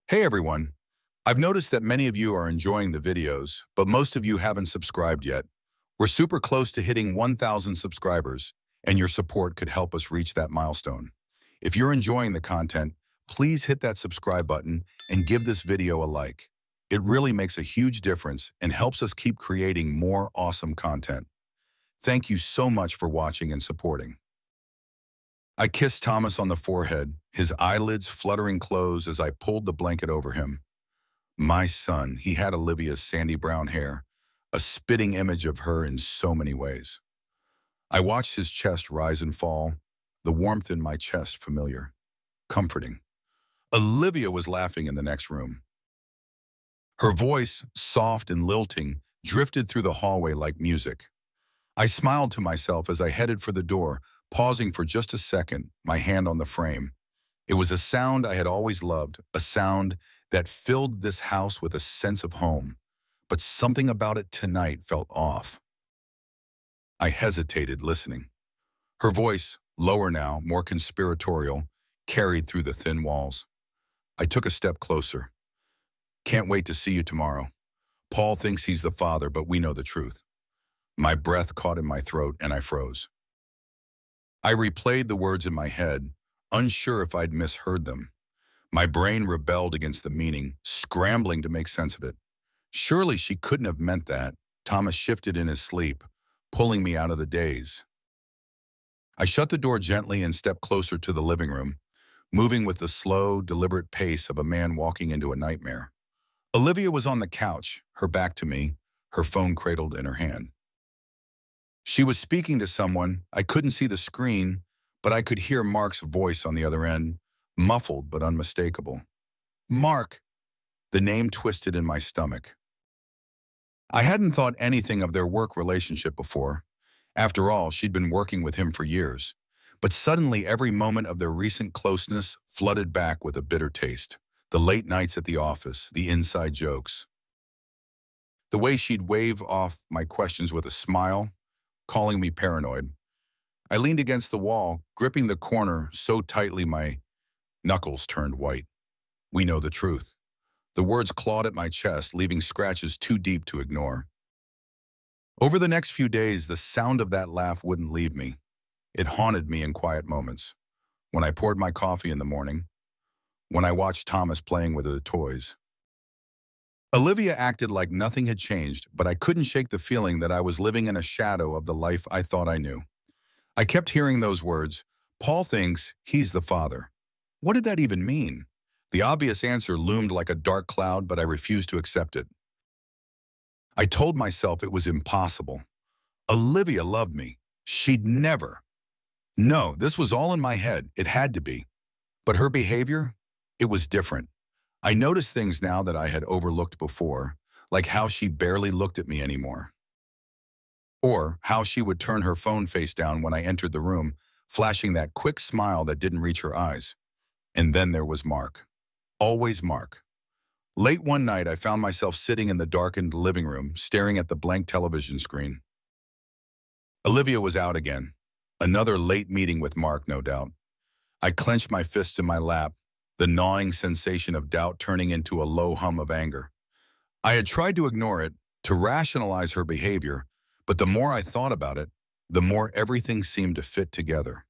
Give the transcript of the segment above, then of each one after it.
Hey everyone, I've noticed that many of you are enjoying the videos, but most of you haven't subscribed yet. We're super close to hitting 1,000 subscribers, and your support could help us reach that milestone. If you're enjoying the content, please hit that subscribe button and give this video a like. It really makes a huge difference and helps us keep creating more awesome content. Thank you so much for watching and supporting. I kissed Thomas on the forehead, his eyelids fluttering closed as I pulled the blanket over him. My son, he had Olivia's sandy brown hair, a spitting image of her in so many ways. I watched his chest rise and fall, the warmth in my chest familiar, comforting. Olivia was laughing in the next room. Her voice, soft and lilting, drifted through the hallway like music. I smiled to myself as I headed for the door, pausing for just a second, my hand on the frame. It was a sound I had always loved, a sound that filled this house with a sense of home. But something about it tonight felt off. I hesitated, listening. Her voice, lower now, more conspiratorial, carried through the thin walls. I took a step closer. Can't wait to see you tomorrow. Paul thinks he's the father, but we know the truth. My breath caught in my throat and I froze. I replayed the words in my head, unsure if I'd misheard them. My brain rebelled against the meaning, scrambling to make sense of it. Surely she couldn't have meant that. Thomas shifted in his sleep, pulling me out of the daze. I shut the door gently and stepped closer to the living room, moving with the slow, deliberate pace of a man walking into a nightmare. Olivia was on the couch, her back to me, her phone cradled in her hand. She was speaking to someone. I couldn't see the screen, but I could hear Mark's voice on the other end, muffled but unmistakable. Mark! The name twisted in my stomach. I hadn't thought anything of their work relationship before. After all, she'd been working with him for years. But suddenly every moment of their recent closeness flooded back with a bitter taste. The late nights at the office, the inside jokes. The way she'd wave off my questions with a smile, calling me paranoid. I leaned against the wall, gripping the corner so tightly my knuckles turned white. We know the truth. The words clawed at my chest, leaving scratches too deep to ignore. Over the next few days, the sound of that laugh wouldn't leave me. It haunted me in quiet moments. When I poured my coffee in the morning, when I watched Thomas playing with the toys. Olivia acted like nothing had changed, but I couldn't shake the feeling that I was living in a shadow of the life I thought I knew. I kept hearing those words, Paul thinks he's the father. What did that even mean? The obvious answer loomed like a dark cloud, but I refused to accept it. I told myself it was impossible. Olivia loved me. She'd never. No, this was all in my head. It had to be. But her behavior? It was different. I noticed things now that I had overlooked before, like how she barely looked at me anymore. Or how she would turn her phone face down when I entered the room, flashing that quick smile that didn't reach her eyes. And then there was Mark. Always Mark. Late one night, I found myself sitting in the darkened living room, staring at the blank television screen. Olivia was out again. Another late meeting with Mark, no doubt. I clenched my fists in my lap, the gnawing sensation of doubt turning into a low hum of anger. I had tried to ignore it, to rationalize her behavior, but the more I thought about it, the more everything seemed to fit together.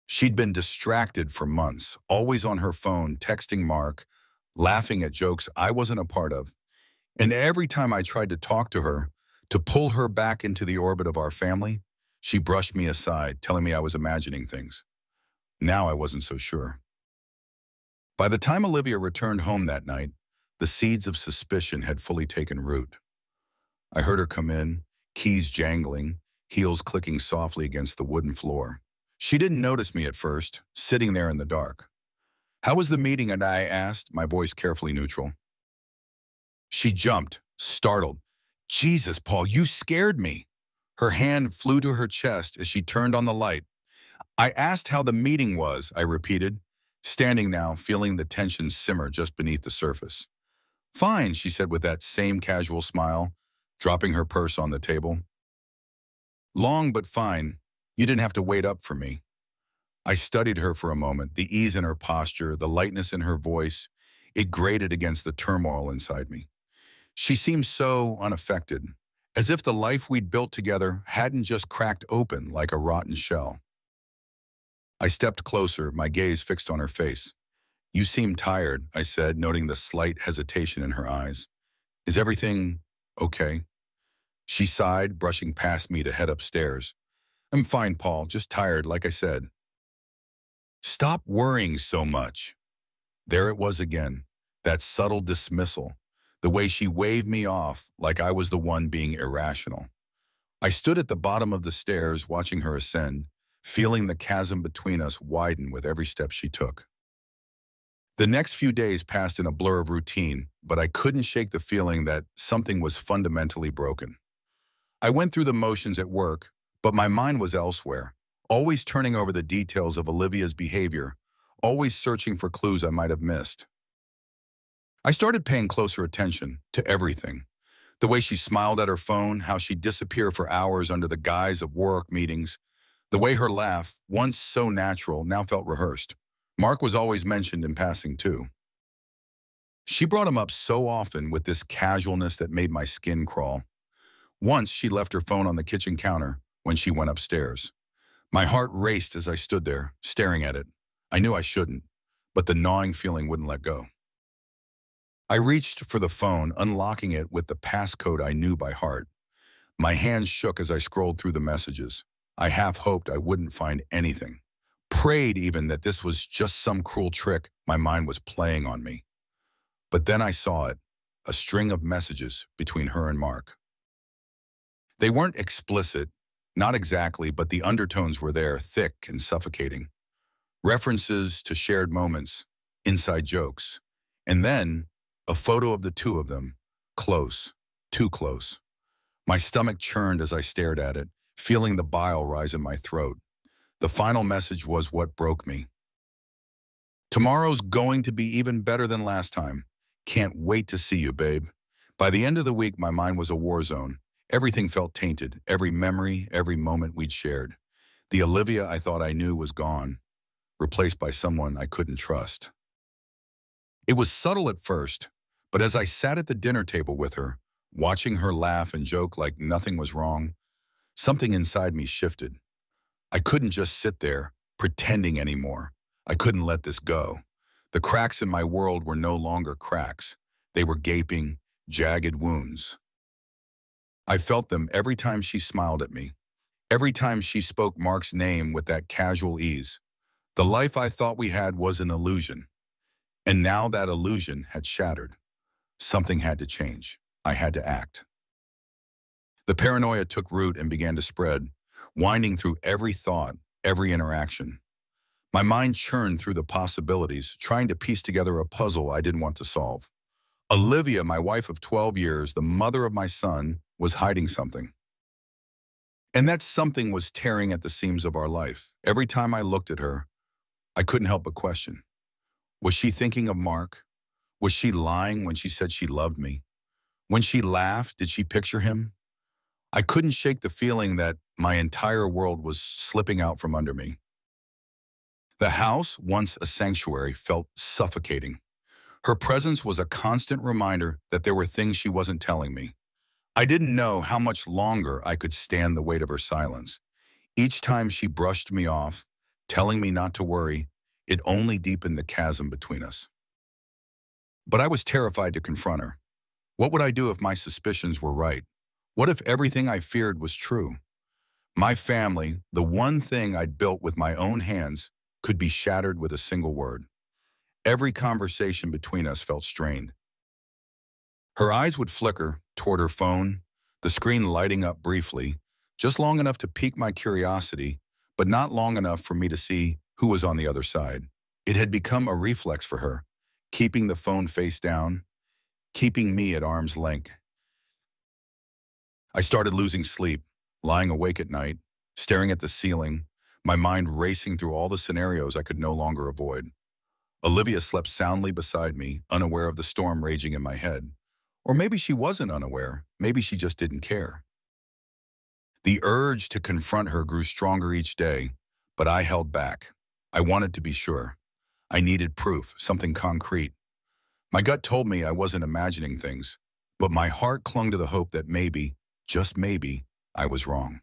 She'd been distracted for months, always on her phone, texting Mark, laughing at jokes I wasn't a part of. And every time I tried to talk to her, to pull her back into the orbit of our family, she brushed me aside, telling me I was imagining things. Now I wasn't so sure. By the time Olivia returned home that night, the seeds of suspicion had fully taken root. I heard her come in, keys jangling, heels clicking softly against the wooden floor. She didn't notice me at first, sitting there in the dark. How was the meeting? And I asked, my voice carefully neutral. She jumped, startled. Jesus, Paul, you scared me. Her hand flew to her chest as she turned on the light. I asked how the meeting was, I repeated, standing now, feeling the tension simmer just beneath the surface. Fine, she said with that same casual smile, dropping her purse on the table. Long but fine. You didn't have to wait up for me. I studied her for a moment, the ease in her posture, the lightness in her voice. It grated against the turmoil inside me. She seemed so unaffected, as if the life we'd built together hadn't just cracked open like a rotten shell. I stepped closer, my gaze fixed on her face. "You seem tired," I said, noting the slight hesitation in her eyes. "Is everything okay?" She sighed, brushing past me to head upstairs. "I'm fine, Paul, just tired, like I said." "Stop worrying so much." There it was again, that subtle dismissal, the way she waved me off like I was the one being irrational. I stood at the bottom of the stairs watching her ascend, feeling the chasm between us widen with every step she took. The next few days passed in a blur of routine, but I couldn't shake the feeling that something was fundamentally broken. I went through the motions at work, but my mind was elsewhere, always turning over the details of Olivia's behavior, always searching for clues I might have missed. I started paying closer attention to everything. The way she smiled at her phone, how she'd disappear for hours under the guise of work meetings, the way her laugh, once so natural, now felt rehearsed. Mark was always mentioned in passing, too. She brought him up so often with this casualness that made my skin crawl. Once she left her phone on the kitchen counter when she went upstairs. My heart raced as I stood there, staring at it. I knew I shouldn't, but the gnawing feeling wouldn't let go. I reached for the phone, unlocking it with the passcode I knew by heart. My hands shook as I scrolled through the messages. I half hoped I wouldn't find anything. Prayed even that this was just some cruel trick my mind was playing on me. But then I saw it, a string of messages between her and Mark. They weren't explicit, not exactly, but the undertones were there, thick and suffocating. References to shared moments, inside jokes, and then a photo of the two of them, close, too close. My stomach churned as I stared at it, feeling the bile rise in my throat. The final message was what broke me. "Tomorrow's going to be even better than last time. Can't wait to see you, babe." By the end of the week, my mind was a war zone. Everything felt tainted, every memory, every moment we'd shared. The Olivia I thought I knew was gone, replaced by someone I couldn't trust. It was subtle at first, but as I sat at the dinner table with her, watching her laugh and joke like nothing was wrong, something inside me shifted. I couldn't just sit there, pretending anymore. I couldn't let this go. The cracks in my world were no longer cracks. They were gaping, jagged wounds. I felt them every time she smiled at me, every time she spoke Mark's name with that casual ease. The life I thought we had was an illusion, and now that illusion had shattered. Something had to change. I had to act. The paranoia took root and began to spread, winding through every thought, every interaction. My mind churned through the possibilities, trying to piece together a puzzle I didn't want to solve. Olivia, my wife of 12 years, the mother of my son, was hiding something. And that something was tearing at the seams of our life. Every time I looked at her, I couldn't help but question. Was she thinking of Mark? Was she lying when she said she loved me? When she laughed, did she picture him? I couldn't shake the feeling that my entire world was slipping out from under me. The house, once a sanctuary, felt suffocating. Her presence was a constant reminder that there were things she wasn't telling me. I didn't know how much longer I could stand the weight of her silence. Each time she brushed me off, telling me not to worry, it only deepened the chasm between us. But I was terrified to confront her. What would I do if my suspicions were right? What if everything I feared was true? My family, the one thing I'd built with my own hands, could be shattered with a single word. Every conversation between us felt strained. Her eyes would flicker toward her phone, the screen lighting up briefly, just long enough to pique my curiosity, but not long enough for me to see who was on the other side. It had become a reflex for her, keeping the phone face down, keeping me at arm's length. I started losing sleep, lying awake at night, staring at the ceiling, my mind racing through all the scenarios I could no longer avoid. Olivia slept soundly beside me, unaware of the storm raging in my head. Or maybe she wasn't unaware. Maybe she just didn't care. The urge to confront her grew stronger each day, but I held back. I wanted to be sure. I needed proof, something concrete. My gut told me I wasn't imagining things, but my heart clung to the hope that maybe, just maybe, I was wrong.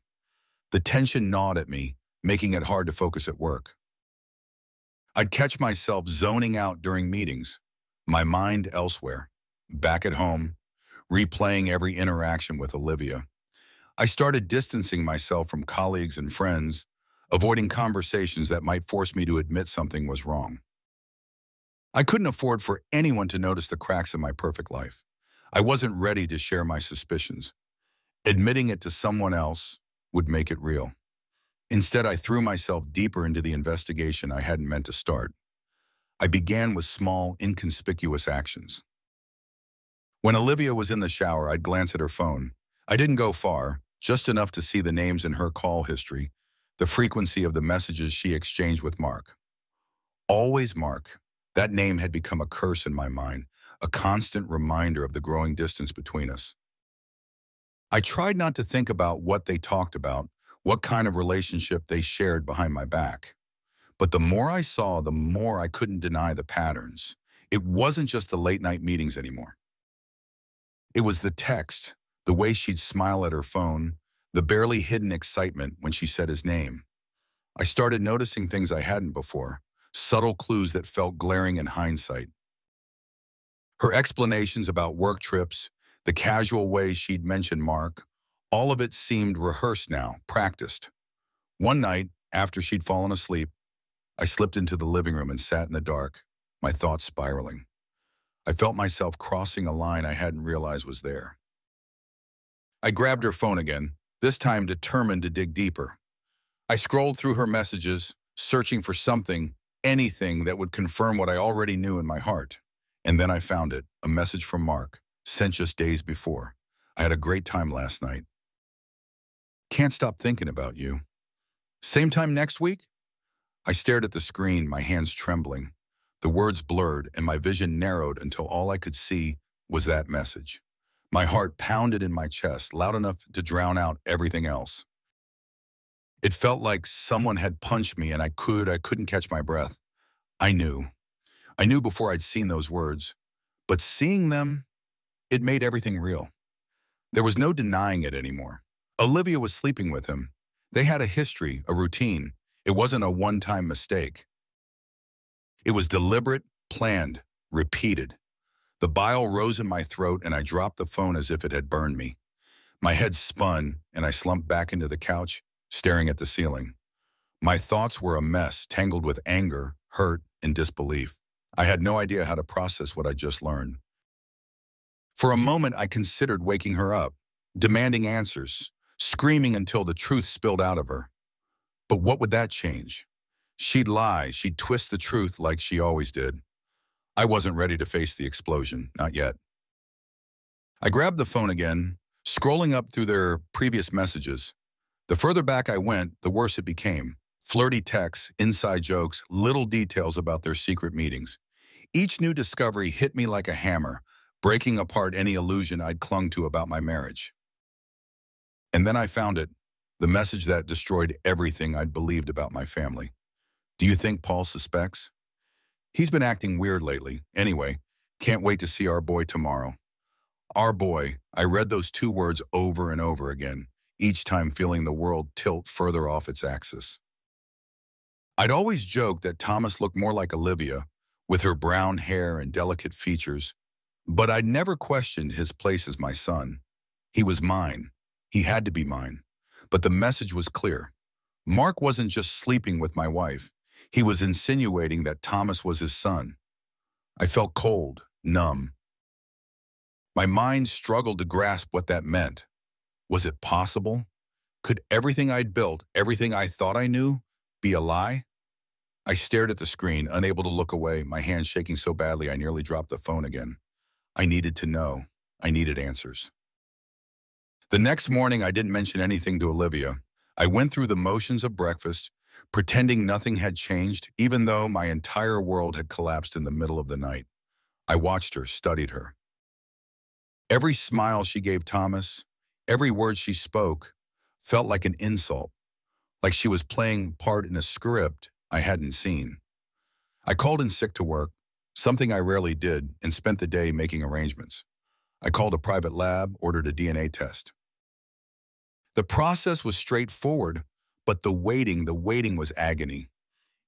The tension gnawed at me, making it hard to focus at work. I'd catch myself zoning out during meetings, my mind elsewhere, back at home, replaying every interaction with Olivia. I started distancing myself from colleagues and friends, avoiding conversations that might force me to admit something was wrong. I couldn't afford for anyone to notice the cracks in my perfect life. I wasn't ready to share my suspicions. Admitting it to someone else would make it real. Instead, I threw myself deeper into the investigation I hadn't meant to start. I began with small, inconspicuous actions. When Olivia was in the shower, I'd glance at her phone. I didn't go far, just enough to see the names in her call history, the frequency of the messages she exchanged with Mark. Always Mark. That name had become a curse in my mind, a constant reminder of the growing distance between us. I tried not to think about what they talked about, what kind of relationship they shared behind my back. But the more I saw, the more I couldn't deny the patterns. It wasn't just the late-night meetings anymore. It was the text, the way she'd smile at her phone, the barely hidden excitement when she said his name. I started noticing things I hadn't before, subtle clues that felt glaring in hindsight. Her explanations about work trips, the casual way she'd mentioned Mark, all of it seemed rehearsed now, practiced. One night, after she'd fallen asleep, I slipped into the living room and sat in the dark, my thoughts spiraling. I felt myself crossing a line I hadn't realized was there. I grabbed her phone again, this time determined to dig deeper. I scrolled through her messages, searching for something, anything that would confirm what I already knew in my heart. And then I found it, a message from Mark, sent just days before. I had a great time last night. Can't stop thinking about you. Same time next week? I stared at the screen, my hands trembling. The words blurred and my vision narrowed until all I could see was that message. My heart pounded in my chest, loud enough to drown out everything else. It felt like someone had punched me and I couldn't catch my breath. I knew. I knew before I'd seen those words. But seeing them, it made everything real. There was no denying it anymore. Olivia was sleeping with him. They had a history, a routine. It wasn't a one-time mistake. It was deliberate, planned, repeated. The bile rose in my throat and I dropped the phone as if it had burned me. My head spun and I slumped back into the couch, staring at the ceiling. My thoughts were a mess, tangled with anger, hurt, and disbelief. I had no idea how to process what I just learned. For a moment, I considered waking her up, demanding answers, screaming until the truth spilled out of her. But what would that change? She'd lie, she'd twist the truth like she always did. I wasn't ready to face the explosion, not yet. I grabbed the phone again, scrolling up through their previous messages. The further back I went, the worse it became. Flirty texts, inside jokes, little details about their secret meetings. Each new discovery hit me like a hammer, breaking apart any illusion I'd clung to about my marriage. And then I found it, the message that destroyed everything I'd believed about my family. Do you think Paul suspects? He's been acting weird lately. Anyway, can't wait to see our boy tomorrow. Our boy. I read those two words over and over again, each time feeling the world tilt further off its axis. I'd always joked that Thomas looked more like Olivia, with her brown hair and delicate features, but I'd never questioned his place as my son. He was mine. He had to be mine. But the message was clear. Mark wasn't just sleeping with my wife. He was insinuating that Thomas was his son. I felt cold, numb. My mind struggled to grasp what that meant. Was it possible? Could everything I'd built, everything I thought I knew, be a lie? I stared at the screen, unable to look away, my hands shaking so badly I nearly dropped the phone again. I needed to know. I needed answers. The next morning, I didn't mention anything to Olivia. I went through the motions of breakfast, pretending nothing had changed, even though my entire world had collapsed in the middle of the night. I watched her, studied her. Every smile she gave Thomas, every word she spoke, felt like an insult, like she was playing part in a script I hadn't seen. I called in sick to work, something I rarely did, and spent the day making arrangements. I called a private lab, ordered a DNA test. The process was straightforward, but the waiting was agony.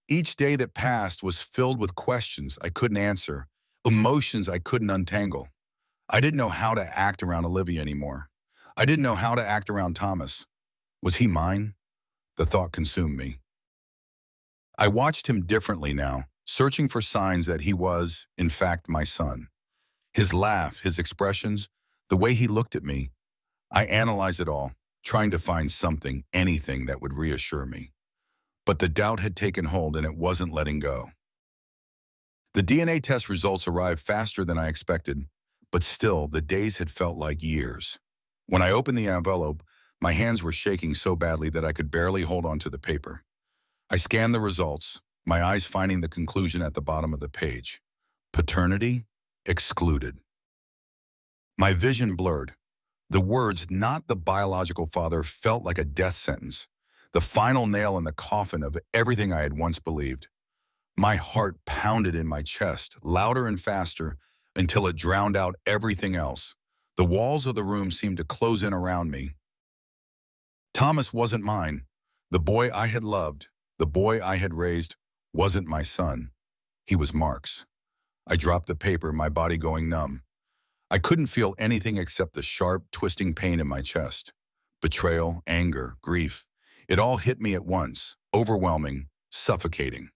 Each day that passed was filled with questions I couldn't answer, emotions I couldn't untangle. I didn't know how to act around Olivia anymore. I didn't know how to act around Thomas. Was he mine? The thought consumed me. I watched him differently now, searching for signs that he was, in fact, my son. His laugh, his expressions, the way he looked at me. I analyzed it all, trying to find something, anything that would reassure me. But the doubt had taken hold and it wasn't letting go. The DNA test results arrived faster than I expected, but still, the days had felt like years. When I opened the envelope, my hands were shaking so badly that I could barely hold on to the paper. I scanned the results, my eyes finding the conclusion at the bottom of the page. Paternity excluded. My vision blurred. The words, "not the biological father," felt like a death sentence, the final nail in the coffin of everything I had once believed. My heart pounded in my chest, louder and faster, until it drowned out everything else. The walls of the room seemed to close in around me. Thomas wasn't mine. The boy I had loved, the boy I had raised, wasn't my son. He was Mark's. I dropped the paper, my body going numb. I couldn't feel anything except the sharp, twisting pain in my chest. Betrayal, anger, grief. It all hit me at once, overwhelming, suffocating.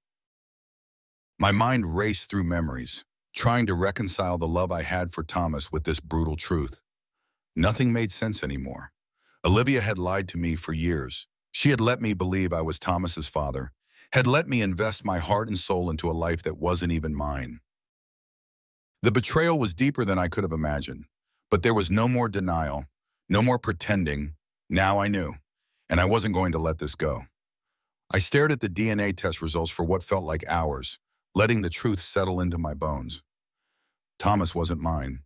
My mind raced through memories, trying to reconcile the love I had for Thomas with this brutal truth. Nothing made sense anymore. Olivia had lied to me for years. She had let me believe I was Thomas's father, had let me invest my heart and soul into a life that wasn't even mine. The betrayal was deeper than I could have imagined, but there was no more denial, no more pretending. Now I knew, and I wasn't going to let this go. I stared at the DNA test results for what felt like hours, letting the truth settle into my bones. Thomas wasn't mine.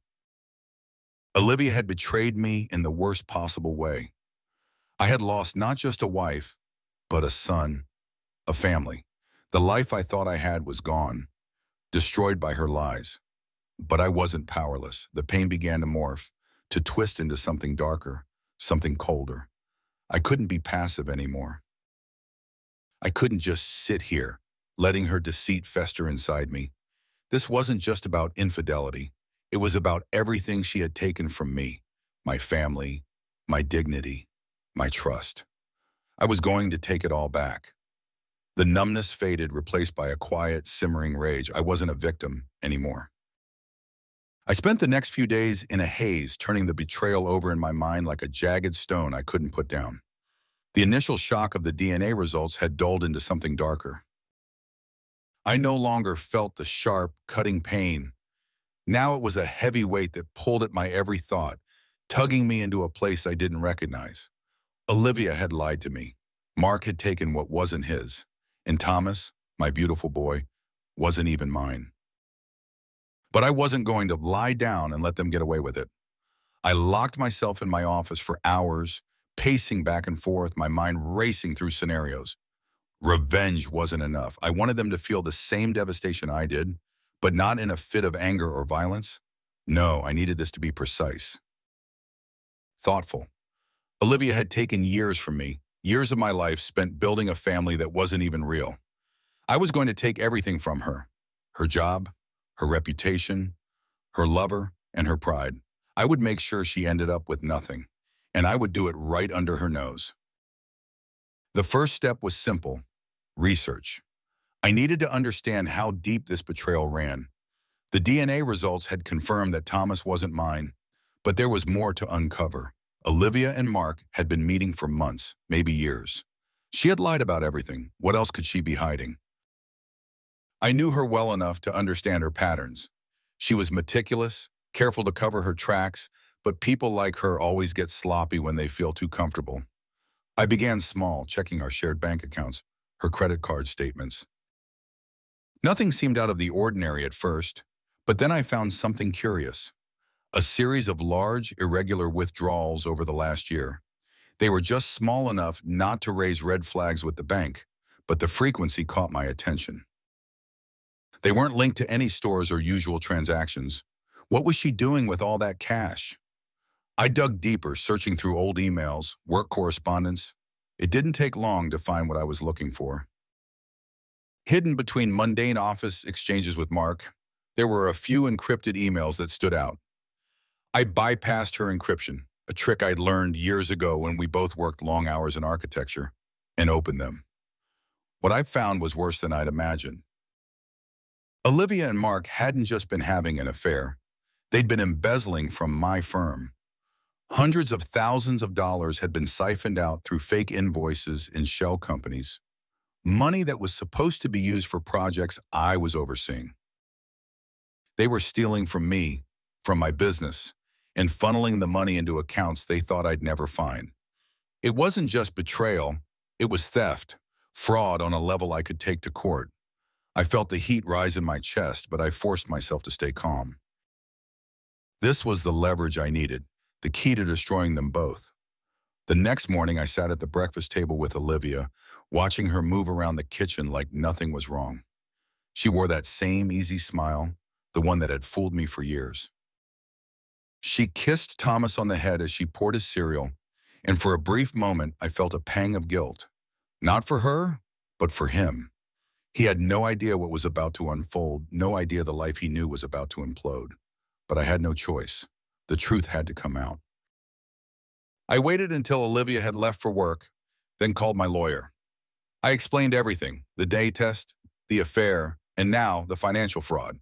Olivia had betrayed me in the worst possible way. I had lost not just a wife, but a son, a family. The life I thought I had was gone, destroyed by her lies. But I wasn't powerless. The pain began to morph, to twist into something darker, something colder. I couldn't be passive anymore. I couldn't just sit here, letting her deceit fester inside me. This wasn't just about infidelity. It was about everything she had taken from me, my family, my dignity, my trust. I was going to take it all back. The numbness faded, replaced by a quiet, simmering rage. I wasn't a victim anymore. I spent the next few days in a haze, turning the betrayal over in my mind like a jagged stone I couldn't put down. The initial shock of the DNA results had dulled into something darker. I no longer felt the sharp, cutting pain. Now it was a heavy weight that pulled at my every thought, tugging me into a place I didn't recognize. Olivia had lied to me. Mark had taken what wasn't his. And Thomas, my beautiful boy, wasn't even mine. But I wasn't going to lie down and let them get away with it. I locked myself in my office for hours, pacing back and forth, my mind racing through scenarios. Revenge wasn't enough. I wanted them to feel the same devastation I did, but not in a fit of anger or violence. No, I needed this to be precise. Thoughtful. Olivia had taken years from me, years of my life spent building a family that wasn't even real. I was going to take everything from her. Her job, her reputation, her lover, and her pride. I would make sure she ended up with nothing, and I would do it right under her nose. The first step was simple: research. I needed to understand how deep this betrayal ran. The DNA results had confirmed that Thomas wasn't mine, but there was more to uncover. Olivia and Mark had been meeting for months, maybe years. She had lied about everything. What else could she be hiding? I knew her well enough to understand her patterns. She was meticulous, careful to cover her tracks, but people like her always get sloppy when they feel too comfortable. I began small, checking our shared bank accounts, her credit card statements. Nothing seemed out of the ordinary at first, but then I found something curious. A series of large, irregular withdrawals over the last year. They were just small enough not to raise red flags with the bank, but the frequency caught my attention. They weren't linked to any stores or usual transactions. What was she doing with all that cash? I dug deeper, searching through old emails, work correspondence. It didn't take long to find what I was looking for. Hidden between mundane office exchanges with Mark, there were a few encrypted emails that stood out. I bypassed her encryption, a trick I'd learned years ago when we both worked long hours in architecture, and opened them. What I found was worse than I'd imagined. Olivia and Mark hadn't just been having an affair. They'd been embezzling from my firm. Hundreds of thousands of dollars had been siphoned out through fake invoices in shell companies. Money that was supposed to be used for projects I was overseeing. They were stealing from me, from my business, and funneling the money into accounts they thought I'd never find. It wasn't just betrayal, it was theft, fraud on a level I could take to court. I felt the heat rise in my chest, but I forced myself to stay calm. This was the leverage I needed, the key to destroying them both. The next morning, I sat at the breakfast table with Olivia, watching her move around the kitchen like nothing was wrong. She wore that same easy smile, the one that had fooled me for years. She kissed Thomas on the head as she poured his cereal, and for a brief moment, I felt a pang of guilt. Not for her, but for him. He had no idea what was about to unfold, no idea the life he knew was about to implode. But I had no choice. The truth had to come out. I waited until Olivia had left for work, then called my lawyer. I explained everything, the day test, the affair, and now the financial fraud.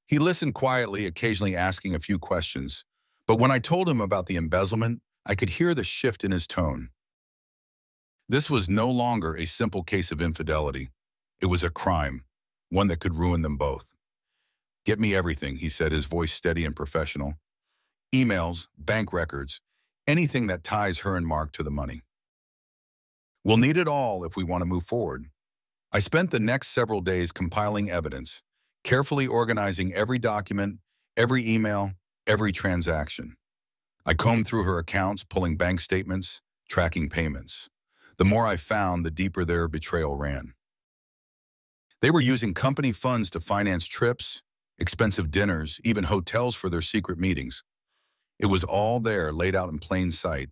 He listened quietly, occasionally asking a few questions, but when I told him about the embezzlement, I could hear the shift in his tone. This was no longer a simple case of infidelity. It was a crime, one that could ruin them both. "Get me everything," he said, his voice steady and professional. "Emails, bank records, anything that ties her and Mark to the money. We'll need it all if we want to move forward." I spent the next several days compiling evidence, carefully organizing every document, every email, every transaction. I combed through her accounts, pulling bank statements, tracking payments. The more I found, the deeper their betrayal ran. They were using company funds to finance trips, expensive dinners, even hotels for their secret meetings. It was all there, laid out in plain sight.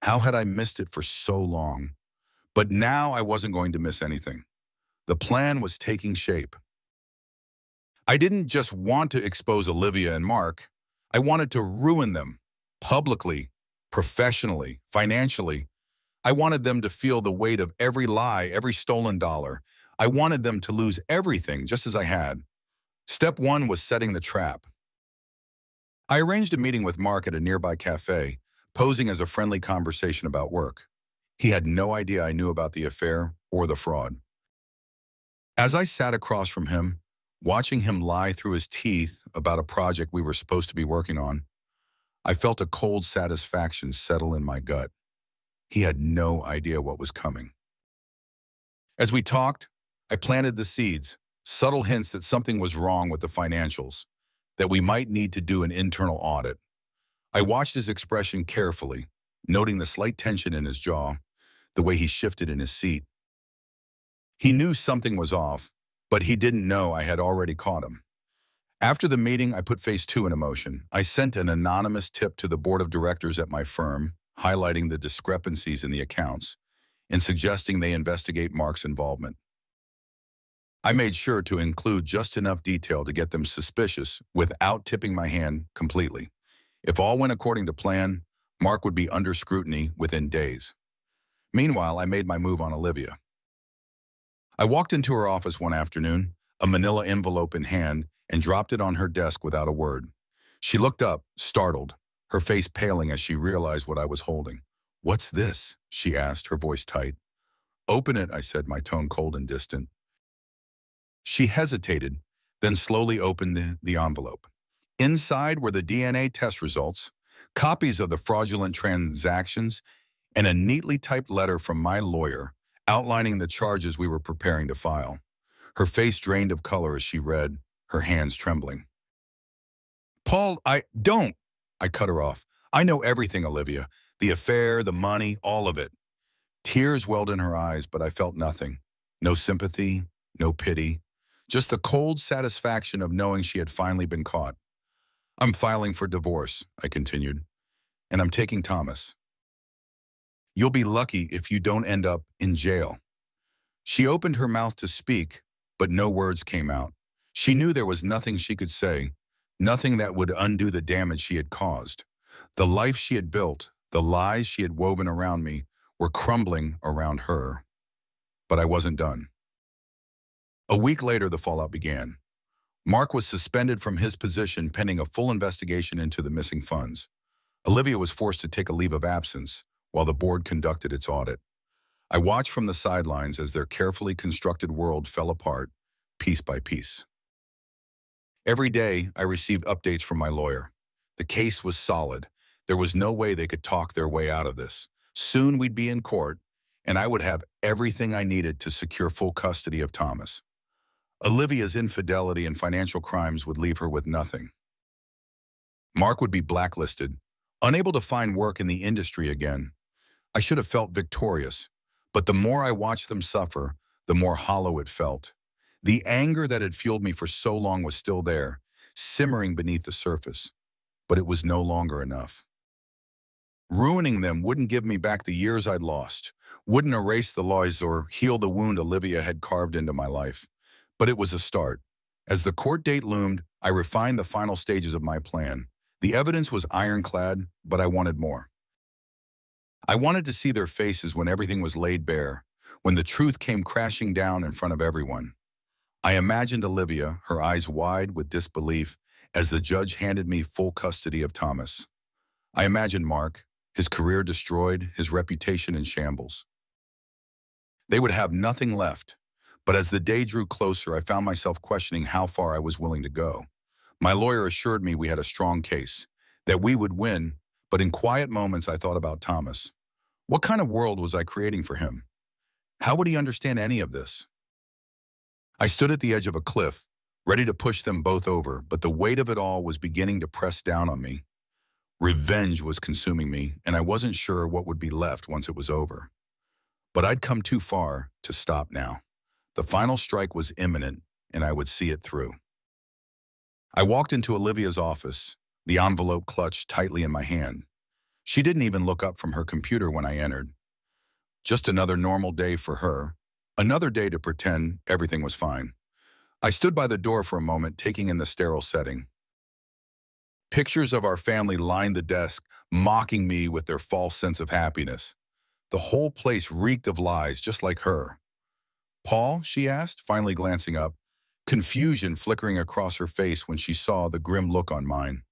How had I missed it for so long? But now I wasn't going to miss anything. The plan was taking shape. I didn't just want to expose Olivia and Mark. I wanted to ruin them, publicly, professionally, financially. I wanted them to feel the weight of every lie, every stolen dollar. I wanted them to lose everything, just as I had. Step one was setting the trap. I arranged a meeting with Mark at a nearby cafe, posing as a friendly conversation about work. He had no idea I knew about the affair or the fraud. As I sat across from him, watching him lie through his teeth about a project we were supposed to be working on, I felt a cold satisfaction settle in my gut. He had no idea what was coming. As we talked, I planted the seeds, subtle hints that something was wrong with the financials, that we might need to do an internal audit. I watched his expression carefully, noting the slight tension in his jaw, the way he shifted in his seat. He knew something was off, but he didn't know I had already caught him. After the meeting, I put phase two in motion. I sent an anonymous tip to the board of directors at my firm, highlighting the discrepancies in the accounts and suggesting they investigate Mark's involvement. I made sure to include just enough detail to get them suspicious without tipping my hand completely. If all went according to plan, Mark would be under scrutiny within days. Meanwhile, I made my move on Olivia. I walked into her office one afternoon, a manila envelope in hand, and dropped it on her desk without a word. She looked up, startled, her face paling as she realized what I was holding. "What's this?" she asked, her voice tight. "Open it," I said, my tone cold and distant. She hesitated, then slowly opened the envelope. Inside were the DNA test results, copies of the fraudulent transactions, and a neatly typed letter from my lawyer outlining the charges we were preparing to file. Her face drained of color as she read, her hands trembling. "Paul, don't!" I cut her off. "I know everything, Olivia. The affair, the money, all of it." Tears welled in her eyes, but I felt nothing. No sympathy, no pity. Just the cold satisfaction of knowing she had finally been caught. I'm filing for divorce, I continued, and I'm taking Thomas. You'll be lucky if you don't end up in jail. She opened her mouth to speak, but no words came out. She knew there was nothing she could say, nothing that would undo the damage she had caused. The life she had built, the lies she had woven around me, were crumbling around her. But I wasn't done. A week later, the fallout began. Mark was suspended from his position pending a full investigation into the missing funds. Olivia was forced to take a leave of absence while the board conducted its audit. I watched from the sidelines as their carefully constructed world fell apart, piece by piece. Every day, I received updates from my lawyer. The case was solid. There was no way they could talk their way out of this. Soon we'd be in court, and I would have everything I needed to secure full custody of Thomas. Olivia's infidelity and financial crimes would leave her with nothing. Mark would be blacklisted, unable to find work in the industry again. I should have felt victorious, but the more I watched them suffer, the more hollow it felt. The anger that had fueled me for so long was still there, simmering beneath the surface, but it was no longer enough. Ruining them wouldn't give me back the years I'd lost, wouldn't erase the lies or heal the wound Olivia had carved into my life. But it was a start. As the court date loomed, I refined the final stages of my plan. The evidence was ironclad, but I wanted more. I wanted to see their faces when everything was laid bare, when the truth came crashing down in front of everyone. I imagined Olivia, her eyes wide with disbelief, as the judge handed me full custody of Thomas. I imagined Mark, his career destroyed, his reputation in shambles. They would have nothing left. But as the day drew closer, I found myself questioning how far I was willing to go. My lawyer assured me we had a strong case, that we would win, but in quiet moments I thought about Thomas. What kind of world was I creating for him? How would he understand any of this? I stood at the edge of a cliff, ready to push them both over, but the weight of it all was beginning to press down on me. Revenge was consuming me, and I wasn't sure what would be left once it was over. But I'd come too far to stop now. The final strike was imminent, and I would see it through. I walked into Olivia's office, the envelope clutched tightly in my hand. She didn't even look up from her computer when I entered. Just another normal day for her, another day to pretend everything was fine. I stood by the door for a moment, taking in the sterile setting. Pictures of our family lined the desk, mocking me with their false sense of happiness. The whole place reeked of lies, just like her. "Paul?" she asked, finally glancing up, confusion flickering across her face when she saw the grim look on mine.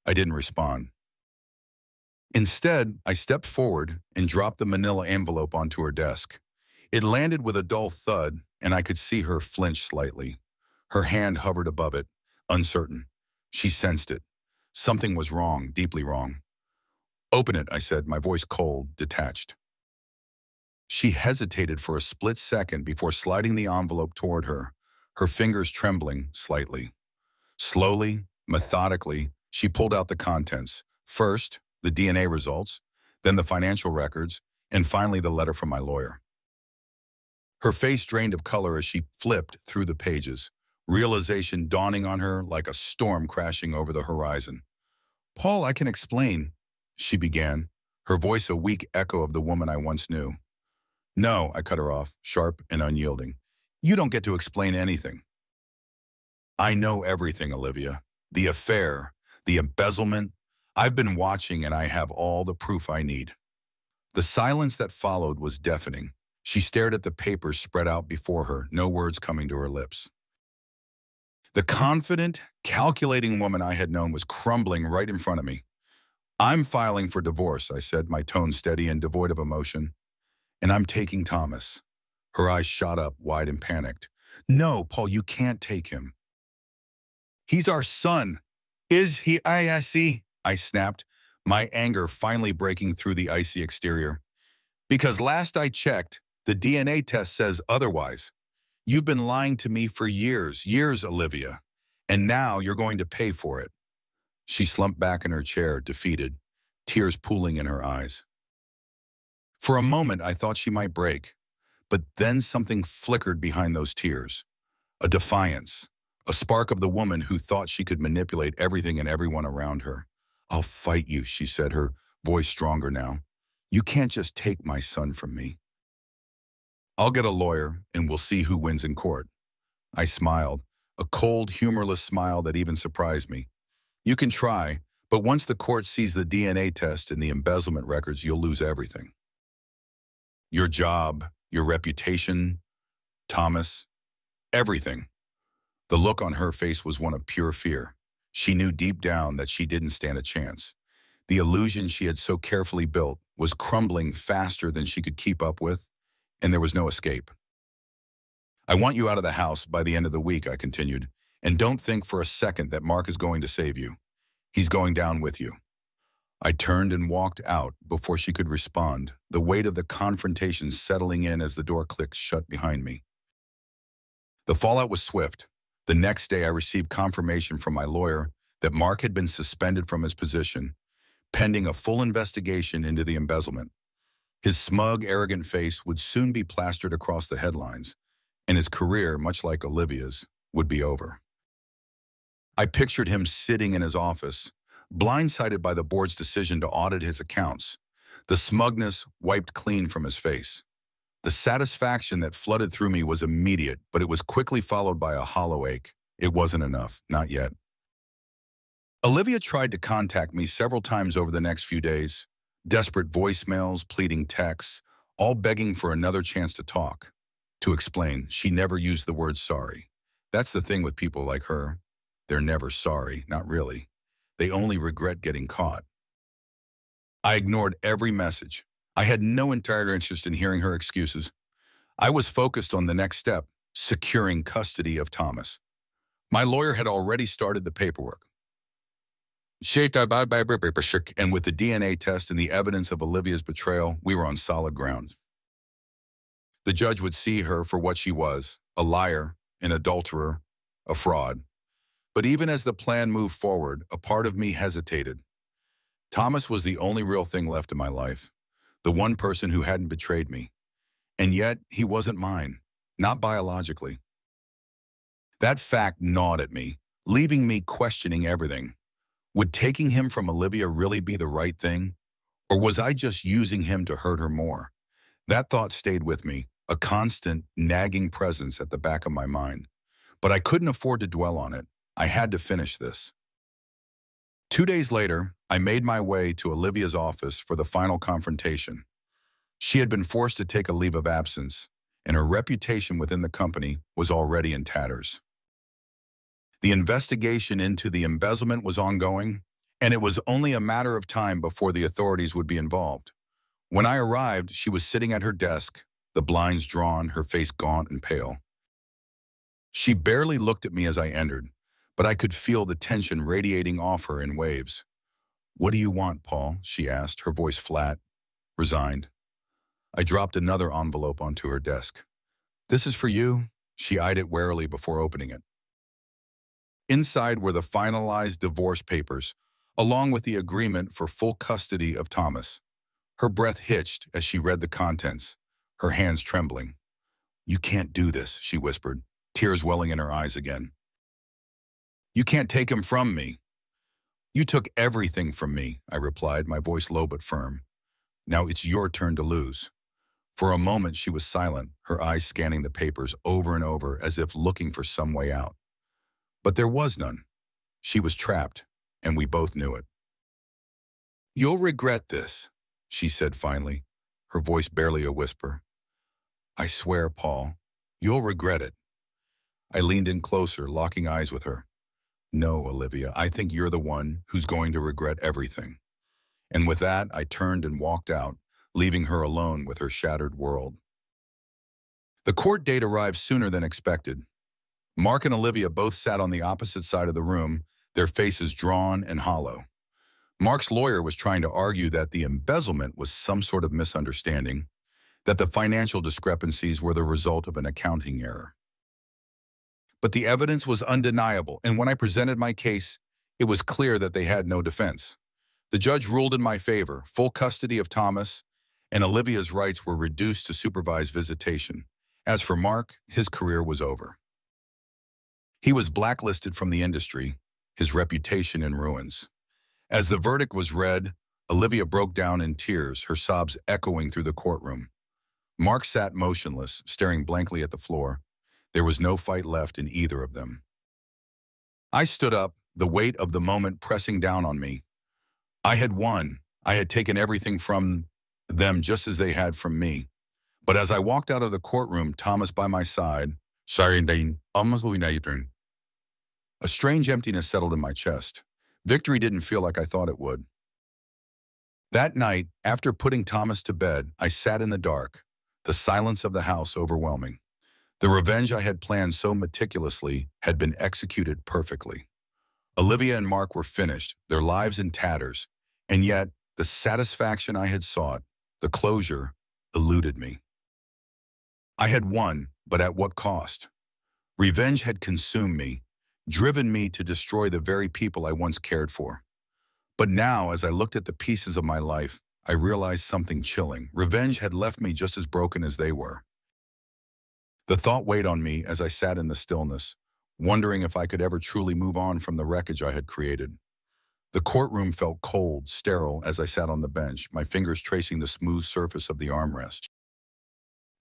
I didn't respond. Instead, I stepped forward and dropped the manila envelope onto her desk. It landed with a dull thud, and I could see her flinch slightly. Her hand hovered above it, uncertain. She sensed it. Something was wrong, deeply wrong. "Open it," I said, my voice cold, detached. She hesitated for a split second before sliding the envelope toward her fingers trembling slightly. Slowly, methodically, she pulled out the contents. First, the DNA results, then the financial records, and finally the letter from my lawyer. Her face drained of color as she flipped through the pages, realization dawning on her like a storm crashing over the horizon. "Paul, I can explain," she began, her voice a weak echo of the woman I once knew. "No," I cut her off, sharp and unyielding. "You don't get to explain anything." "I know everything, Olivia. The affair, the embezzlement. I've been watching and I have all the proof I need." The silence that followed was deafening. She stared at the papers spread out before her, no words coming to her lips. The confident, calculating woman I had known was crumbling right in front of me. "I'm filing for divorce," I said, my tone steady and devoid of emotion. "And I'm taking Thomas." Her eyes shot up, wide and panicked. "No, Paul, you can't take him." "He's our son. Is he ISE?" I snapped, my anger finally breaking through the icy exterior. "Because last I checked, the DNA test says otherwise. You've been lying to me for years, Olivia, and now you're going to pay for it." She slumped back in her chair, defeated, tears pooling in her eyes. For a moment, I thought she might break, but then something flickered behind those tears. a defiance, a spark of the woman who thought she could manipulate everything and everyone around her. "I'll fight you," she said, her voice stronger now. "You can't just take my son from me. I'll get a lawyer and we'll see who wins in court." I smiled, a cold, humorless smile that even surprised me. "You can try, but once the court sees the DNA test and the embezzlement records, you'll lose everything. Your job, your reputation, Thomas, everything." The look on her face was one of pure fear. She knew deep down that she didn't stand a chance. The illusion she had so carefully built was crumbling faster than she could keep up with, and there was no escape. "I want you out of the house by the end of the week," I continued, "and don't think for a second that Mark is going to save you. He's going down with you." I turned and walked out before she could respond, the weight of the confrontation settling in as the door clicked shut behind me. The fallout was swift. The next day I received confirmation from my lawyer that Mark had been suspended from his position, pending a full investigation into the embezzlement. His smug, arrogant face would soon be plastered across the headlines, and his career, much like Olivia's, would be over. I pictured him sitting in his office, blindsided by the board's decision to audit his accounts, the smugness wiped clean from his face. The satisfaction that flooded through me was immediate, but it was quickly followed by a hollow ache. It wasn't enough, not yet. Olivia tried to contact me several times over the next few days, desperate voicemails, pleading texts, all begging for another chance to talk. To explain, she never used the word sorry. That's the thing with people like her. They're never sorry, not really. They only regret getting caught. I ignored every message. I had no entire interest in hearing her excuses. I was focused on the next step, securing custody of Thomas. My lawyer had already started the paperwork. And with the DNA test and the evidence of Olivia's betrayal, we were on solid ground. The judge would see her for what she was, a liar, an adulterer, a fraud. But even as the plan moved forward, a part of me hesitated. Thomas was the only real thing left in my life, the one person who hadn't betrayed me. And yet, he wasn't mine, not biologically. That fact gnawed at me, leaving me questioning everything. Would taking him from Olivia really be the right thing? Or was I just using him to hurt her more? That thought stayed with me, a constant, nagging presence at the back of my mind. But I couldn't afford to dwell on it. I had to finish this. 2 days later, I made my way to Olivia's office for the final confrontation. She had been forced to take a leave of absence, and her reputation within the company was already in tatters. The investigation into the embezzlement was ongoing, and it was only a matter of time before the authorities would be involved. When I arrived, she was sitting at her desk, the blinds drawn, her face gaunt and pale. She barely looked at me as I entered, but I could feel the tension radiating off her in waves. "What do you want, Paul?" she asked, her voice flat, resigned. I dropped another envelope onto her desk. "This is for you." She eyed it warily before opening it. Inside were the finalized divorce papers, along with the agreement for full custody of Thomas. Her breath hitched as she read the contents, her hands trembling. "You can't do this," she whispered, tears welling in her eyes again. "You can't take him from me." "You took everything from me," I replied, my voice low but firm. "Now it's your turn to lose." For a moment she was silent, her eyes scanning the papers over and over as if looking for some way out. But there was none. She was trapped, and we both knew it. "You'll regret this," she said finally, her voice barely a whisper. "I swear, Paul, you'll regret it." I leaned in closer, locking eyes with her. "No, Olivia, I think you're the one who's going to regret everything." And with that, I turned and walked out, leaving her alone with her shattered world. The court date arrived sooner than expected. Mark and Olivia both sat on the opposite side of the room, their faces drawn and hollow. Mark's lawyer was trying to argue that the embezzlement was some sort of misunderstanding, that the financial discrepancies were the result of an accounting error. But the evidence was undeniable, and when I presented my case, it was clear that they had no defense. The judge ruled in my favor, full custody of Thomas, and Olivia's rights were reduced to supervised visitation. As for Mark, his career was over. He was blacklisted from the industry, his reputation in ruins. As the verdict was read, Olivia broke down in tears, her sobs echoing through the courtroom. Mark sat motionless, staring blankly at the floor. There was no fight left in either of them. I stood up, the weight of the moment pressing down on me. I had won. I had taken everything from them just as they had from me. But as I walked out of the courtroom, Thomas by my side, a strange emptiness settled in my chest. Victory didn't feel like I thought it would. That night, after putting Thomas to bed, I sat in the dark, the silence of the house overwhelming. The revenge I had planned so meticulously had been executed perfectly. Olivia and Mark were finished, their lives in tatters, and yet the satisfaction I had sought, the closure, eluded me. I had won, but at what cost? Revenge had consumed me, driven me to destroy the very people I once cared for. But now, as I looked at the pieces of my life, I realized something chilling. Revenge had left me just as broken as they were. The thought weighed on me as I sat in the stillness, wondering if I could ever truly move on from the wreckage I had created. The courtroom felt cold, sterile as I sat on the bench, my fingers tracing the smooth surface of the armrest.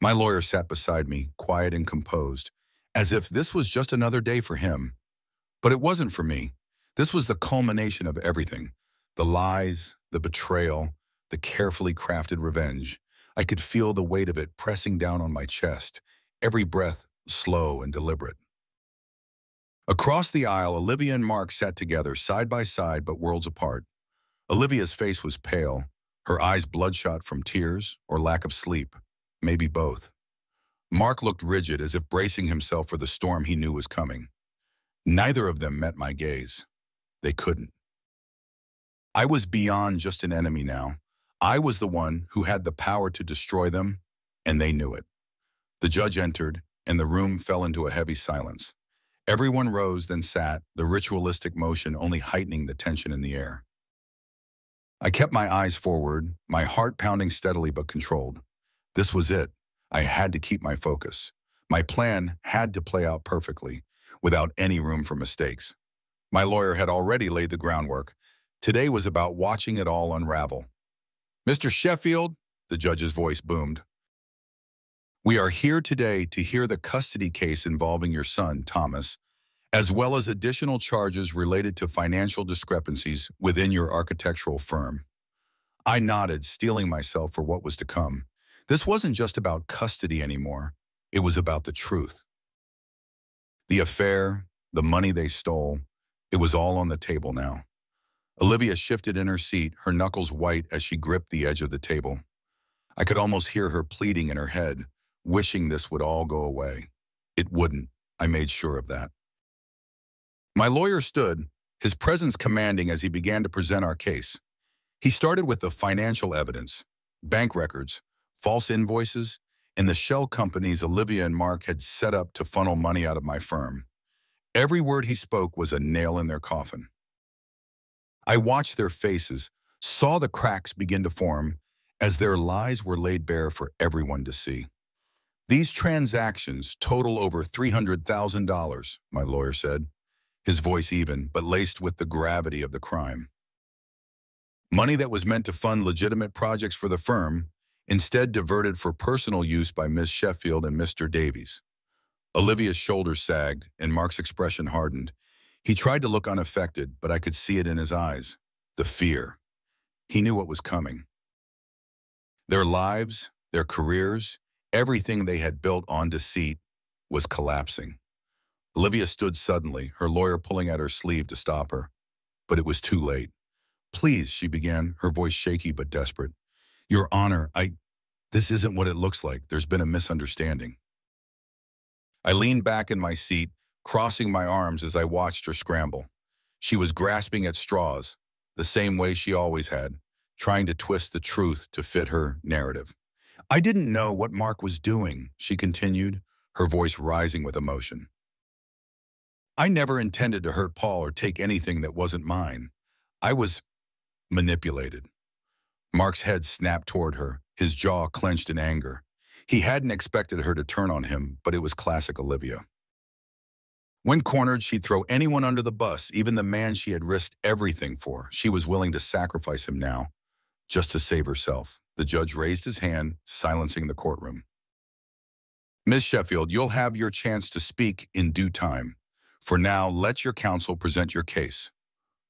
My lawyer sat beside me, quiet and composed, as if this was just another day for him. But it wasn't for me. This was the culmination of everything. The lies, the betrayal, the carefully crafted revenge. I could feel the weight of it pressing down on my chest, every breath slow and deliberate. Across the aisle, Olivia and Mark sat together, side by side but worlds apart. Olivia's face was pale, her eyes bloodshot from tears or lack of sleep, maybe both. Mark looked rigid, as if bracing himself for the storm he knew was coming. Neither of them met my gaze. They couldn't. I was beyond just an enemy now. I was the one who had the power to destroy them, and they knew it. The judge entered, and the room fell into a heavy silence. Everyone rose, then sat, the ritualistic motion only heightening the tension in the air. I kept my eyes forward, my heart pounding steadily but controlled. This was it. I had to keep my focus. My plan had to play out perfectly, without any room for mistakes. My lawyer had already laid the groundwork. Today was about watching it all unravel. "Mr. Sheffield," the judge's voice boomed, "we are here today to hear the custody case involving your son, Thomas, as well as additional charges related to financial discrepancies within your architectural firm." I nodded, steeling myself for what was to come. This wasn't just about custody anymore. It was about the truth. The affair, the money they stole, it was all on the table now. Olivia shifted in her seat, her knuckles white as she gripped the edge of the table. I could almost hear her pleading in her head, wishing this would all go away. It wouldn't. I made sure of that. My lawyer stood, his presence commanding as he began to present our case. He started with the financial evidence, bank records, false invoices, and the shell companies Olivia and Mark had set up to funnel money out of my firm. Every word he spoke was a nail in their coffin. I watched their faces, saw the cracks begin to form as their lies were laid bare for everyone to see. "These transactions total over $300,000, my lawyer said, his voice even, but laced with the gravity of the crime. Money that was meant to fund legitimate projects for the firm, instead diverted for personal use by Ms. Sheffield and Mr. Davies." Olivia's shoulders sagged, and Mark's expression hardened. He tried to look unaffected, but I could see it in his eyes. The fear. He knew what was coming. Their lives, their careers, everything they had built on deceit was collapsing. Olivia stood suddenly, her lawyer pulling at her sleeve to stop her. But it was too late. "Please," she began, her voice shaky but desperate. "Your Honor, this isn't what it looks like. There's been a misunderstanding." I leaned back in my seat, crossing my arms as I watched her scramble. She was grasping at straws, the same way she always had, trying to twist the truth to fit her narrative. "I didn't know what Mark was doing," she continued, her voice rising with emotion. "I never intended to hurt Paul or take anything that wasn't mine. I was manipulated." Mark's head snapped toward her, his jaw clenched in anger. He hadn't expected her to turn on him, but it was classic Olivia. When cornered, she'd throw anyone under the bus, even the man she had risked everything for. She was willing to sacrifice him now, just to save herself. The judge raised his hand, silencing the courtroom. Ms. Sheffield, you'll have your chance to speak in due time. For now, let your counsel present your case.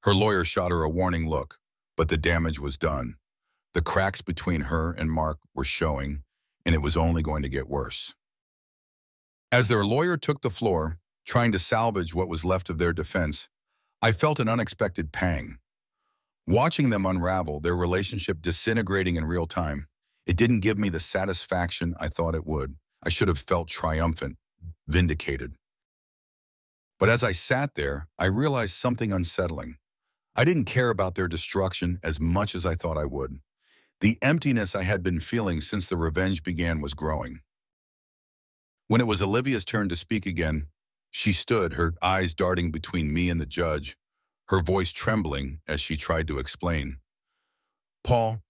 Her lawyer shot her a warning look, but the damage was done. The cracks between her and Mark were showing, and it was only going to get worse. As their lawyer took the floor, trying to salvage what was left of their defense, I felt an unexpected pang. Watching them unravel, their relationship disintegrating in real time, it didn't give me the satisfaction I thought it would. I should have felt triumphant, vindicated. But as I sat there, I realized something unsettling. I didn't care about their destruction as much as I thought I would. The emptiness I had been feeling since the revenge began was growing. When it was Olivia's turn to speak again, she stood, her eyes darting between me and the judge, her voice trembling as she tried to explain. Paul,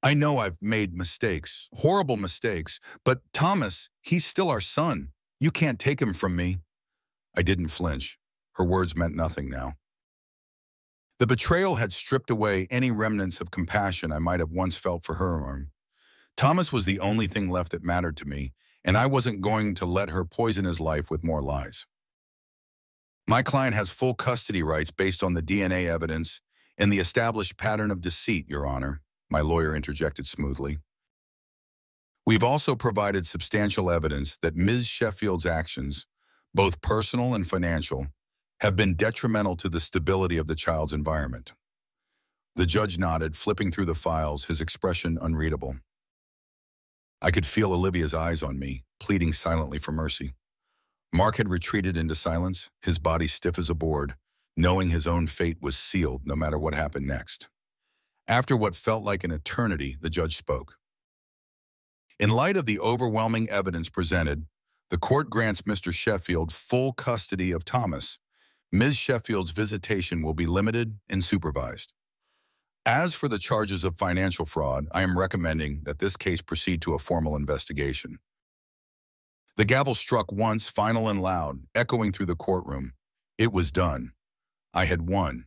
I know I've made mistakes, horrible mistakes, but Thomas, he's still our son. You can't take him from me. I didn't flinch. Her words meant nothing now. The betrayal had stripped away any remnants of compassion I might have once felt for her. Thomas was the only thing left that mattered to me, and I wasn't going to let her poison his life with more lies. My client has full custody rights based on the DNA evidence and the established pattern of deceit, Your Honor, my lawyer interjected smoothly. We've also provided substantial evidence that Ms. Sheffield's actions, both personal and financial, have been detrimental to the stability of the child's environment. The judge nodded, flipping through the files, his expression unreadable. I could feel Olivia's eyes on me, pleading silently for mercy. Mark had retreated into silence, his body stiff as a board, knowing his own fate was sealed no matter what happened next. After what felt like an eternity, the judge spoke. In light of the overwhelming evidence presented, the court grants Mr. Sheffield full custody of Thomas. Ms. Sheffield's visitation will be limited and supervised. As for the charges of financial fraud, I am recommending that this case proceed to a formal investigation. The gavel struck once, final and loud, echoing through the courtroom. It was done. I had won.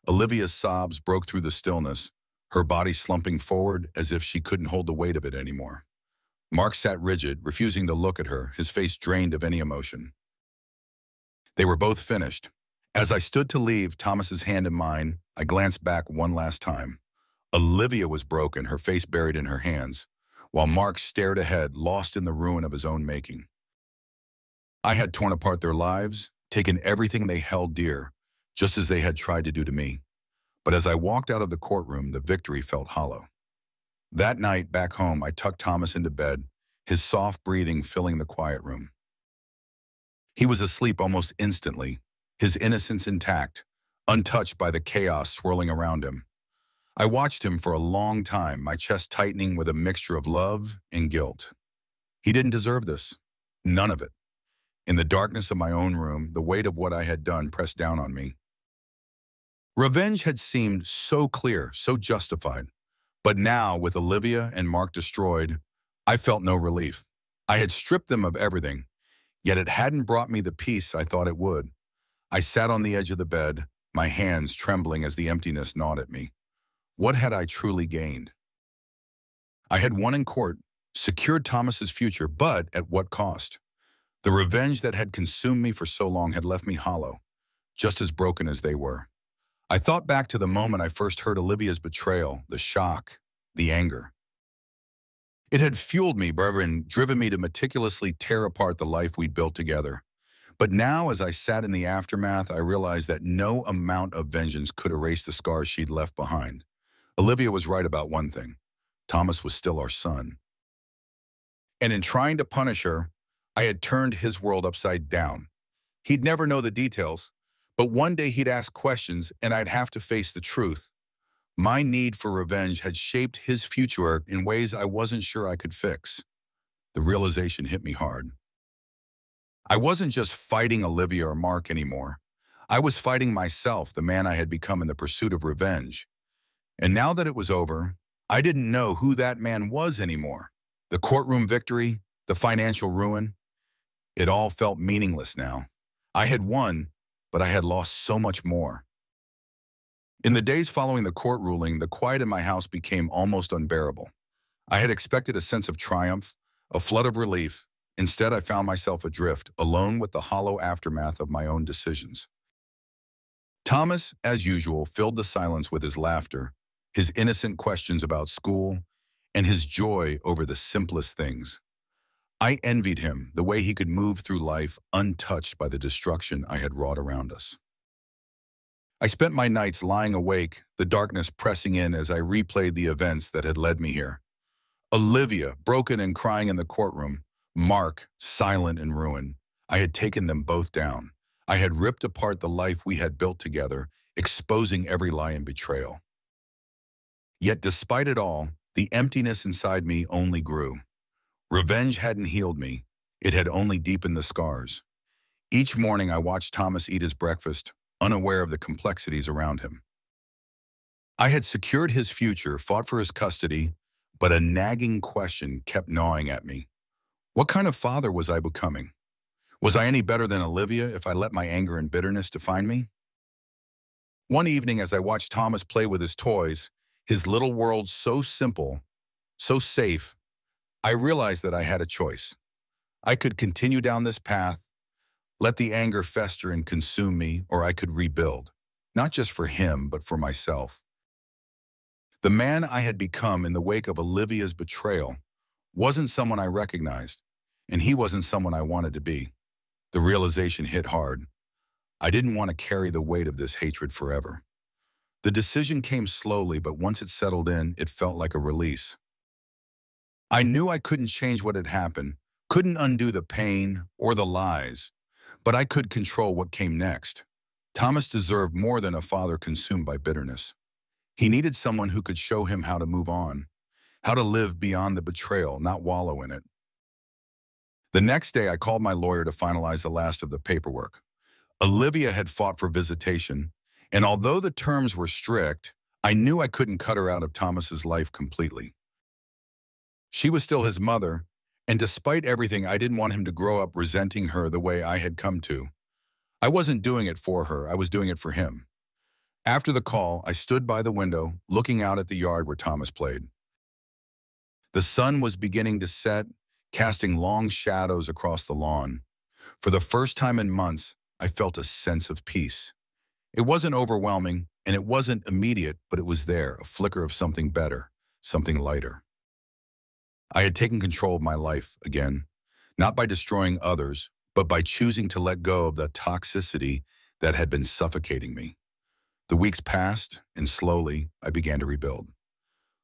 Olivia's sobs broke through the stillness, her body slumping forward as if she couldn't hold the weight of it anymore. Mark sat rigid, refusing to look at her, his face drained of any emotion. They were both finished. As I stood to leave, Thomas's hand in mine, I glanced back one last time. Olivia was broken, her face buried in her hands, while Mark stared ahead, lost in the ruin of his own making. I had torn apart their lives, taken everything they held dear, just as they had tried to do to me. But as I walked out of the courtroom, the victory felt hollow. That night, back home, I tucked Thomas into bed, his soft breathing filling the quiet room. He was asleep almost instantly, his innocence intact, untouched by the chaos swirling around him. I watched him for a long time, my chest tightening with a mixture of love and guilt. He didn't deserve this. None of it. In the darkness of my own room, the weight of what I had done pressed down on me. Revenge had seemed so clear, so justified. But now, with Olivia and Mark destroyed, I felt no relief. I had stripped them of everything, yet it hadn't brought me the peace I thought it would. I sat on the edge of the bed, my hands trembling as the emptiness gnawed at me. What had I truly gained? I had won in court, secured Thomas's future, but at what cost? The revenge that had consumed me for so long had left me hollow, just as broken as they were. I thought back to the moment I first heard Olivia's betrayal, the shock, the anger. It had fueled me, and driven me to meticulously tear apart the life we'd built together. But now, as I sat in the aftermath, I realized that no amount of vengeance could erase the scars she'd left behind. Olivia was right about one thing. Thomas was still our son. And in trying to punish her, I had turned his world upside down. He'd never know the details, but one day he'd ask questions and I'd have to face the truth. My need for revenge had shaped his future in ways I wasn't sure I could fix. The realization hit me hard. I wasn't just fighting Olivia or Mark anymore. I was fighting myself, the man I had become in the pursuit of revenge. And now that it was over, I didn't know who that man was anymore. The courtroom victory, the financial ruin, it all felt meaningless now. I had won, but I had lost so much more. In the days following the court ruling, the quiet in my house became almost unbearable. I had expected a sense of triumph, a flood of relief. Instead, I found myself adrift, alone with the hollow aftermath of my own decisions. Thomas, as usual, filled the silence with his laughter, his innocent questions about school, and his joy over the simplest things. I envied him, the way he could move through life untouched by the destruction I had wrought around us. I spent my nights lying awake, the darkness pressing in as I replayed the events that had led me here. Olivia, broken and crying in the courtroom. Mark, silent and ruined. I had taken them both down. I had ripped apart the life we had built together, exposing every lie and betrayal. Yet despite it all, the emptiness inside me only grew. Revenge hadn't healed me. It had only deepened the scars. Each morning I watched Thomas eat his breakfast, unaware of the complexities around him. I had secured his future, fought for his custody, but a nagging question kept gnawing at me. What kind of father was I becoming? Was I any better than Olivia if I let my anger and bitterness define me? One evening as I watched Thomas play with his toys, his little world so simple, so safe, I realized that I had a choice. I could continue down this path, let the anger fester and consume me, or I could rebuild, not just for him, but for myself. The man I had become in the wake of Olivia's betrayal wasn't someone I recognized, and he wasn't someone I wanted to be. The realization hit hard. I didn't want to carry the weight of this hatred forever. The decision came slowly, but once it settled in, it felt like a release. I knew I couldn't change what had happened, couldn't undo the pain or the lies, but I could control what came next. Thomas deserved more than a father consumed by bitterness. He needed someone who could show him how to move on, how to live beyond the betrayal, not wallow in it. The next day, I called my lawyer to finalize the last of the paperwork. Olivia had fought for visitation, and although the terms were strict, I knew I couldn't cut her out of Thomas's life completely. She was still his mother, and despite everything, I didn't want him to grow up resenting her the way I had come to. I wasn't doing it for her, I was doing it for him. After the call, I stood by the window, looking out at the yard where Thomas played. The sun was beginning to set, casting long shadows across the lawn. For the first time in months, I felt a sense of peace. It wasn't overwhelming, and it wasn't immediate, but it was there, a flicker of something better, something lighter. I had taken control of my life again, not by destroying others, but by choosing to let go of the toxicity that had been suffocating me. The weeks passed, and slowly, I began to rebuild.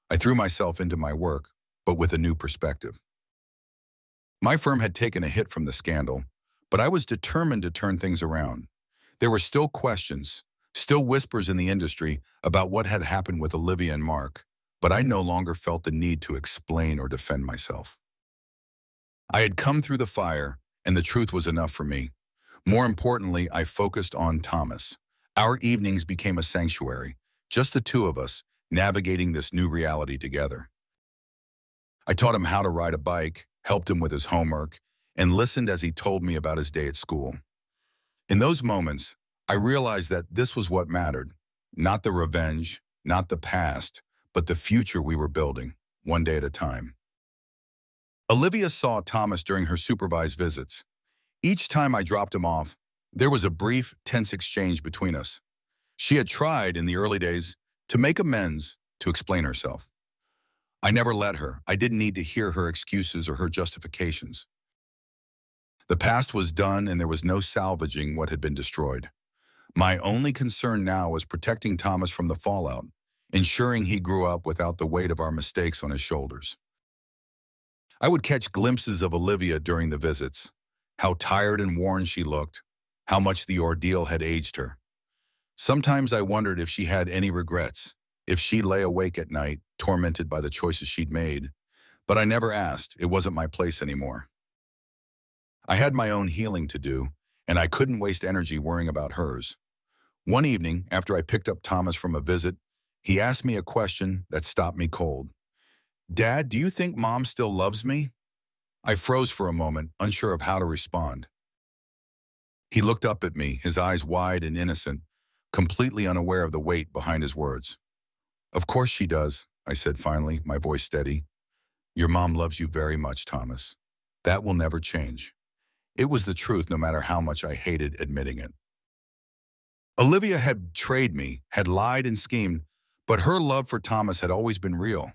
I threw myself into my work, but with a new perspective. My firm had taken a hit from the scandal, but I was determined to turn things around. There were still questions, still whispers in the industry about what had happened with Olivia and Mark, but I no longer felt the need to explain or defend myself. I had come through the fire, and the truth was enough for me. More importantly, I focused on Thomas. Our evenings became a sanctuary, just the two of us, navigating this new reality together. I taught him how to ride a bike, helped him with his homework, and listened as he told me about his day at school. In those moments, I realized that this was what mattered, not the revenge, not the past, but the future we were building, one day at a time. Olivia saw Thomas during her supervised visits. Each time I dropped him off, there was a brief, tense exchange between us. She had tried, in the early days, to make amends, to explain herself. I never let her. I didn't need to hear her excuses or her justifications. The past was done, and there was no salvaging what had been destroyed. My only concern now was protecting Thomas from the fallout, ensuring he grew up without the weight of our mistakes on his shoulders. I would catch glimpses of Olivia during the visits, how tired and worn she looked, how much the ordeal had aged her. Sometimes I wondered if she had any regrets, if she lay awake at night, tormented by the choices she'd made, but I never asked. It wasn't my place anymore. I had my own healing to do, and I couldn't waste energy worrying about hers. One evening, after I picked up Thomas from a visit, he asked me a question that stopped me cold. "Dad, do you think Mom still loves me?" I froze for a moment, unsure of how to respond. He looked up at me, his eyes wide and innocent, completely unaware of the weight behind his words. Of course she does, I said finally, my voice steady. Your mom loves you very much, Thomas. That will never change. It was the truth no matter how much I hated admitting it. Olivia had betrayed me, had lied and schemed, but her love for Thomas had always been real.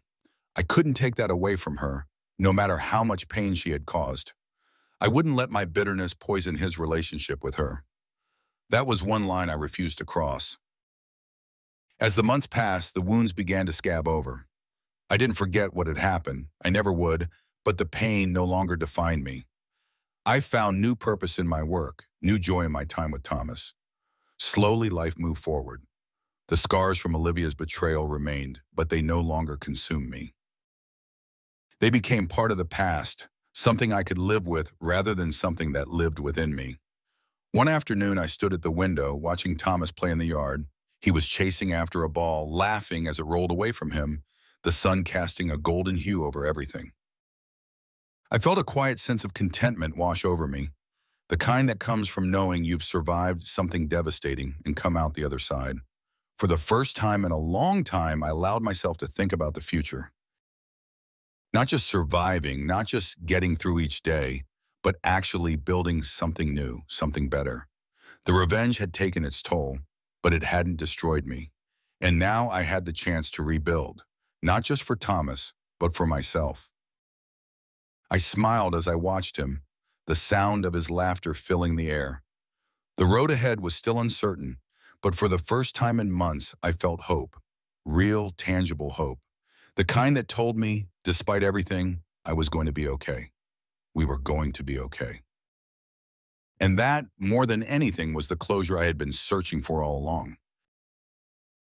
I couldn't take that away from her, no matter how much pain she had caused. I wouldn't let my bitterness poison his relationship with her. That was one line I refused to cross. As the months passed, the wounds began to scab over. I didn't forget what had happened. I never would, but the pain no longer defined me. I found new purpose in my work, new joy in my time with Thomas. Slowly, life moved forward. The scars from Olivia's betrayal remained, but they no longer consumed me. They became part of the past, something I could live with rather than something that lived within me. One afternoon, I stood at the window, watching Thomas play in the yard. He was chasing after a ball, laughing as it rolled away from him, the sun casting a golden hue over everything. I felt a quiet sense of contentment wash over me, the kind that comes from knowing you've survived something devastating and come out the other side. For the first time in a long time, I allowed myself to think about the future. Not just surviving, not just getting through each day, but actually building something new, something better. The revenge had taken its toll, but it hadn't destroyed me. And now I had the chance to rebuild, not just for Thomas, but for myself. I smiled as I watched him, the sound of his laughter filling the air. The road ahead was still uncertain, but for the first time in months, I felt hope, real, tangible hope, the kind that told me, despite everything, I was going to be okay. We were going to be okay. And that, more than anything, was the closure I had been searching for all along.